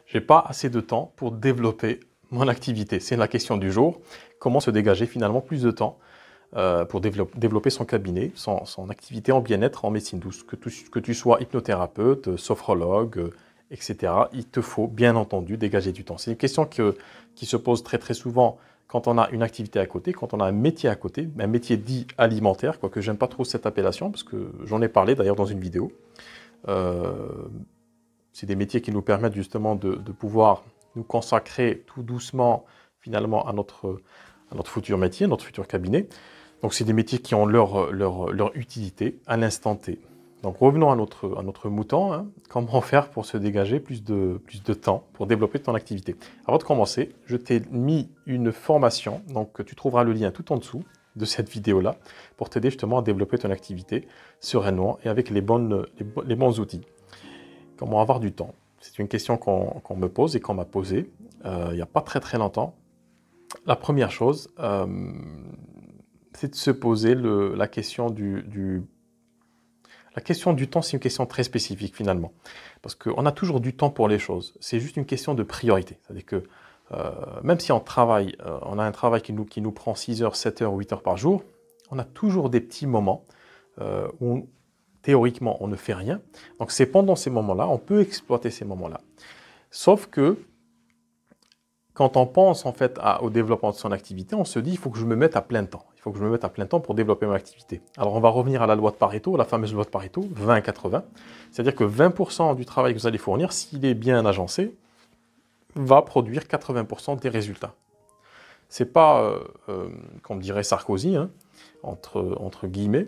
J'ai pas assez de temps pour développer mon activité. C'est la question du jour. Comment se dégager finalement plus de temps pour développer son cabinet, son activité en bien-être, en médecine douce. Que tu sois hypnothérapeute, sophrologue, etc. Il te faut bien entendu dégager du temps. C'est une question qui se pose très très souvent quand on a une activité à côté, quand on a un métier à côté, un métier dit alimentaire, quoique j'aime pas trop cette appellation, parce que j'en ai parlé d'ailleurs dans une vidéo. C'est des métiers qui nous permettent justement de pouvoir nous consacrer tout doucement finalement à notre futur métier, notre futur cabinet. Donc c'est des métiers qui ont leur utilité à l'instant T. Donc revenons à notre mouton. Hein. Comment faire pour se dégager plus de temps pour développer ton activité? Avant de commencer, je t'ai mis une formation, donc tu trouveras le lien tout en dessous de cette vidéo-là, pour t'aider justement à développer ton activité sereinement et avec les bons outils. Comment avoir du temps? C'est une question qu'on me pose et qu'on m'a posée il n'y a pas très très longtemps. La première chose, c'est de se poser la question la question du temps, c'est une question très spécifique finalement. Parce qu'on a toujours du temps pour les choses. C'est juste une question de priorité. C'est-à-dire que même si on travaille, on a un travail qui nous prend 6 heures, 7 heures, 8 heures par jour, on a toujours des petits moments où théoriquement on ne fait rien. Donc c'est pendant ces moments-là, on peut exploiter ces moments-là. Sauf que quand on pense en fait au développement de son activité, on se dit il faut que je me mette à plein temps. Il faut que je me mette à plein temps pour développer mon activité. Alors on va revenir à la loi de Pareto, la fameuse loi de Pareto, 20-80. C'est-à-dire que 20% du travail que vous allez fournir, s'il est bien agencé, va produire 80% des résultats. C'est pas, comme dirait Sarkozy, hein, entre guillemets,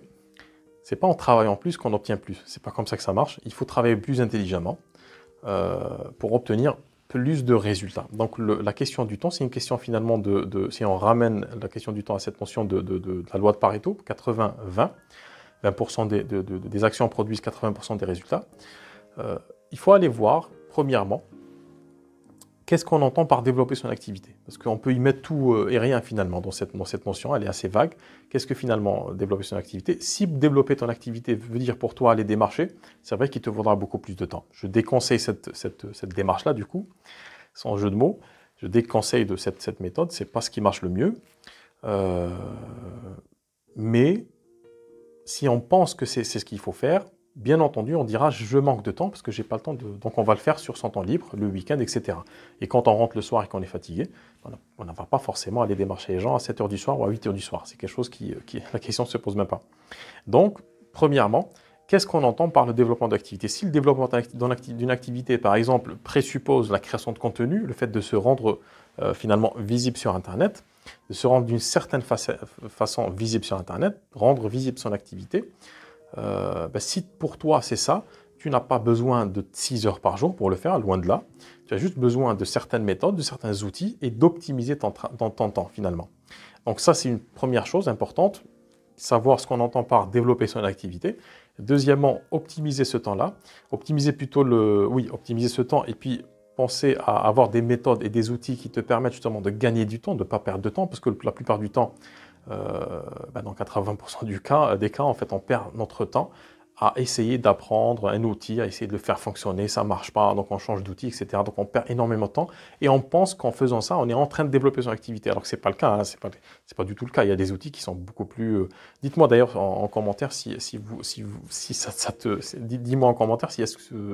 c'est pas en travaillant plus qu'on obtient plus. C'est pas comme ça que ça marche. Il faut travailler plus intelligemment pour obtenir plus de résultats. Donc la question du temps, c'est une question finalement si on ramène la question du temps à cette notion de la loi de Pareto, 80-20, 20% des actions produisent 80% des résultats. Il faut aller voir, premièrement, qu'est-ce qu'on entend par développer son activité? Parce qu'on peut y mettre tout et rien finalement dans cette notion, elle est assez vague. Qu'est-ce que finalement développer son activité? Si développer ton activité veut dire pour toi aller démarcher, c'est vrai qu'il te faudra beaucoup plus de temps. Je déconseille cette démarche-là du coup, sans jeu de mots. Je déconseille de cette méthode, c'est pas ce qui marche le mieux. Mais si on pense que c'est ce qu'il faut faire, bien entendu, on dira je manque de temps parce que j'ai pas le temps donc on va le faire sur son temps libre, le week-end, etc. Et quand on rentre le soir et qu'on est fatigué, on ne va pas forcément aller démarcher les gens à 7 h du soir ou à 8 h du soir. C'est quelque chose la question ne se pose même pas. Donc, premièrement, qu'est-ce qu'on entend par le développement d'activité? Si le développement d'une activité, par exemple, présuppose la création de contenu, le fait de se rendre finalement visible sur Internet, de se rendre d'une certaine façon visible sur Internet, rendre visible son activité, si pour toi c'est ça, tu n'as pas besoin de 6 heures par jour pour le faire, loin de là. Tu as juste besoin de certaines méthodes, de certains outils et d'optimiser ton temps finalement. Donc ça c'est une première chose importante, savoir ce qu'on entend par développer son activité. Deuxièmement, optimiser ce temps-là, optimiser ce temps et puis penser à avoir des méthodes et des outils qui te permettent justement de gagner du temps, de ne pas perdre de temps, parce que la plupart du temps, dans 80% des cas, en fait, on perd notre temps à essayer d'apprendre un outil, à essayer de le faire fonctionner, ça ne marche pas, donc on change d'outil, etc. Donc on perd énormément de temps et on pense qu'en faisant ça, on est en train de développer son activité, alors que ce n'est pas le cas, hein, c'est pas du tout le cas. Il y a des outils qui sont beaucoup plus... Dites-moi d'ailleurs en commentaire dis-moi en commentaire si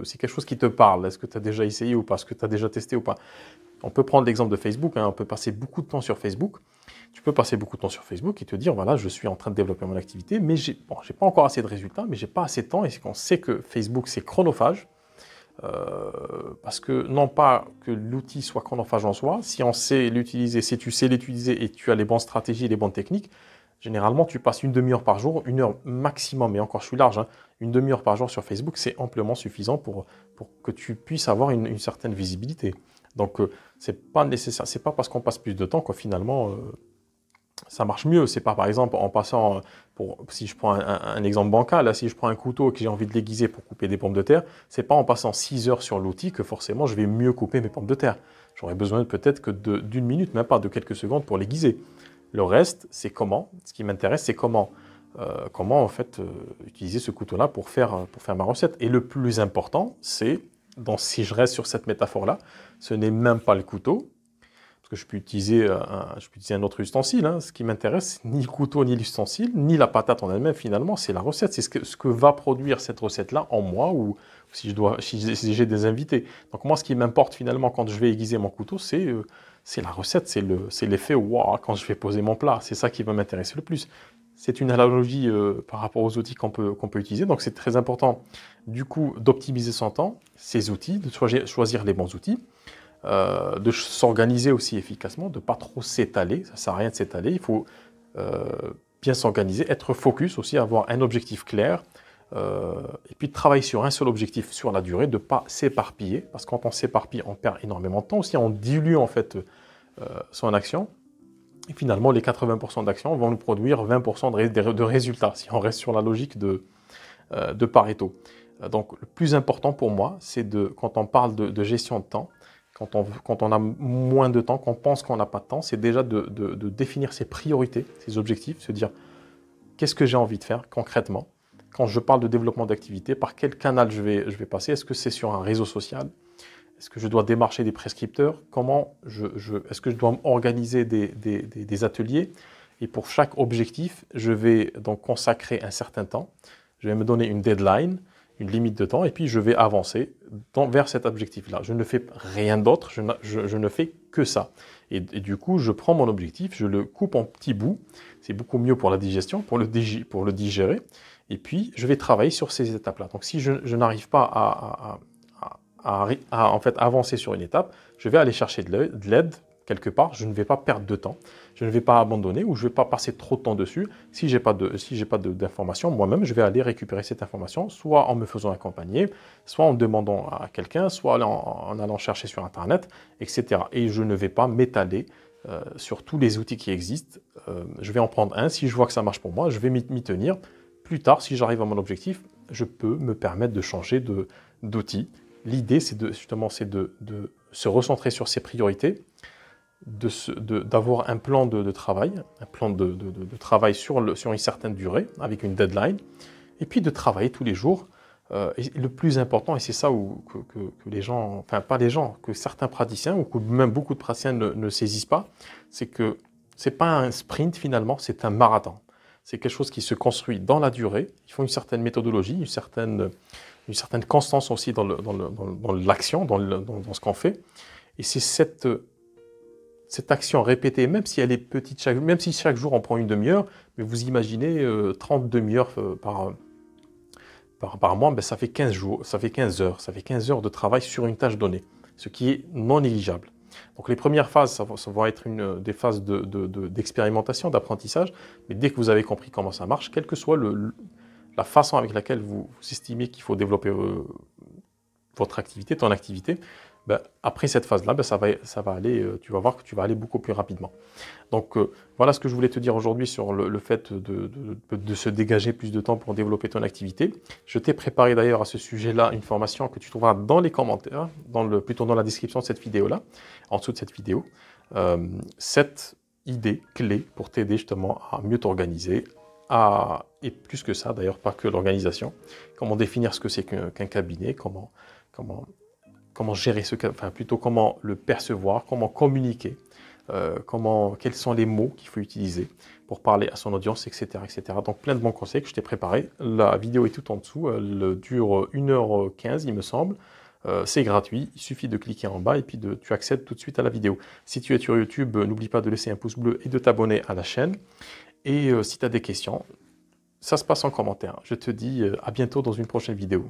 c'est quelque chose qui te parle, est-ce que tu as déjà essayé ou pas, est-ce que tu as déjà testé ou pas. On peut prendre l'exemple de Facebook, hein, on peut passer beaucoup de temps sur Facebook. Tu peux passer beaucoup de temps sur Facebook et te dire, voilà, je suis en train de développer mon activité, mais j'ai pas encore assez de résultats, mais j'ai pas assez de temps. Et on sait que Facebook, c'est chronophage, parce que non pas que l'outil soit chronophage en soi, si on sait l'utiliser, si tu sais l'utiliser et tu as les bonnes stratégies, les bonnes techniques, généralement, tu passes une demi-heure par jour, 1 heure maximum, et encore je suis large, hein, une demi-heure par jour sur Facebook, c'est amplement suffisant pour que tu puisses avoir une certaine visibilité. Donc, c'est pas nécessaire, c'est pas parce qu'on passe plus de temps que finalement ça marche mieux. C'est pas par exemple en passant, si je prends un exemple bancal, là, si je prends un couteau et que j'ai envie de l'aiguiser pour couper des pommes de terre, c'est pas en passant 6 heures sur l'outil que forcément je vais mieux couper mes pommes de terre. J'aurais besoin peut-être que d'une minute, même pas de quelques secondes pour l'aiguiser. Le reste, c'est comment. Ce qui m'intéresse, c'est comment en fait utiliser ce couteau-là pour faire ma recette. Et le plus important, c'est Donc si je reste sur cette métaphore-là, ce n'est même pas le couteau, parce que je peux utiliser un autre ustensile. Hein. Ce qui m'intéresse, ni le couteau, ni l'ustensile, ni la patate en elle-même finalement, c'est la recette. C'est ce que va produire cette recette-là en moi, ou si j'ai des invités. Donc moi, ce qui m'importe finalement quand je vais aiguiser mon couteau, c'est la recette, c'est l'effet wow quand je vais poser mon plat. C'est ça qui va m'intéresser le plus. C'est une analogie par rapport aux outils qu'on peut utiliser. Donc c'est très important du coup d'optimiser son temps, ses outils, de choisir les bons outils. De s'organiser aussi efficacement, de ne pas trop s'étaler, ça ne sert à rien de s'étaler, il faut bien s'organiser, être focus aussi, avoir un objectif clair, et puis de travailler sur un seul objectif sur la durée, de ne pas s'éparpiller, parce que quand on s'éparpille, on perd énormément de temps aussi, on dilue en fait son action, et finalement les 80% d'actions vont nous produire 20% de résultats, si on reste sur la logique de Pareto. Donc le plus important pour moi, c'est quand on parle de gestion de temps, quand on a moins de temps, qu'on pense qu'on n'a pas de temps, c'est déjà de définir ses priorités, ses objectifs, se dire qu'est-ce que j'ai envie de faire concrètement. Quand je parle de développement d'activité, par quel canal je vais passer? Est-ce que c'est sur un réseau social? Est-ce que je dois démarcher des prescripteurs? Est-ce que je dois organiser des ateliers? Et pour chaque objectif, je vais donc consacrer un certain temps. Je vais me donner une deadline, une limite de temps, et puis je vais avancer vers cet objectif-là. Je ne fais rien d'autre, je ne fais que ça. Et du coup, je prends mon objectif, je le coupe en petits bouts, c'est beaucoup mieux pour la digestion, pour le digérer, et puis je vais travailler sur ces étapes-là. Donc si je n'arrive pas à en fait avancer sur une étape, je vais aller chercher de l'aide quelque part, je ne vais pas perdre de temps, je ne vais pas abandonner ou je ne vais pas passer trop de temps dessus. Si j'ai pas d'informations, moi-même, je vais aller récupérer cette information, soit en me faisant accompagner, soit en demandant à quelqu'un, soit en allant chercher sur Internet, etc. Et je ne vais pas m'étaler sur tous les outils qui existent. Je vais en prendre un, si je vois que ça marche pour moi, je vais m'y tenir. Plus tard, si j'arrive à mon objectif, je peux me permettre de changer d'outil. L'idée, c'est de se recentrer sur ses priorités, d'avoir un plan de travail, un plan de travail sur une certaine durée, avec une deadline, et puis de travailler tous les jours. Et le plus important, et c'est ça que les gens, enfin pas les gens, que certains praticiens, ou que même beaucoup de praticiens ne saisissent pas, c'est que ce n'est pas un sprint finalement, c'est un marathon. C'est quelque chose qui se construit dans la durée. Il faut une certaine méthodologie, une certaine constance aussi dans l'action, dans ce qu'on fait. Et c'est cette action répétée, même si elle est petite, même si chaque jour on prend une demi-heure, mais vous imaginez 30 demi-heures par mois, ben ça fait 15 jours, ça fait 15 heures. Ça fait 15 heures de travail sur une tâche donnée, ce qui est non négligeable. Donc les premières phases, ça va être des phases d'expérimentation, d'apprentissage, mais dès que vous avez compris comment ça marche, quelle que soit la façon avec laquelle vous estimez qu'il faut développer votre activité, ton activité, ben, après cette phase-là, ben, ça va aller, tu vas voir que tu vas aller beaucoup plus rapidement. Donc voilà ce que je voulais te dire aujourd'hui sur le fait de se dégager plus de temps pour développer ton activité. Je t'ai préparé d'ailleurs à ce sujet-là une formation que tu trouveras dans les commentaires, plutôt dans la description de cette vidéo-là, en dessous de cette vidéo. 7 idées clés pour t'aider justement à mieux t'organiser, et plus que ça d'ailleurs, pas que l'organisation. Comment définir ce que c'est qu'un cabinet, comment gérer comment le percevoir, comment communiquer, quels sont les mots qu'il faut utiliser pour parler à son audience, etc., etc. Donc plein de bons conseils que je t'ai préparés. La vidéo est tout en dessous, elle dure 1h15 il me semble. C'est gratuit, il suffit de cliquer en bas et puis tu accèdes tout de suite à la vidéo. Si tu es sur YouTube, n'oublie pas de laisser un pouce bleu et de t'abonner à la chaîne. Et si tu as des questions, ça se passe en commentaire. Je te dis à bientôt dans une prochaine vidéo.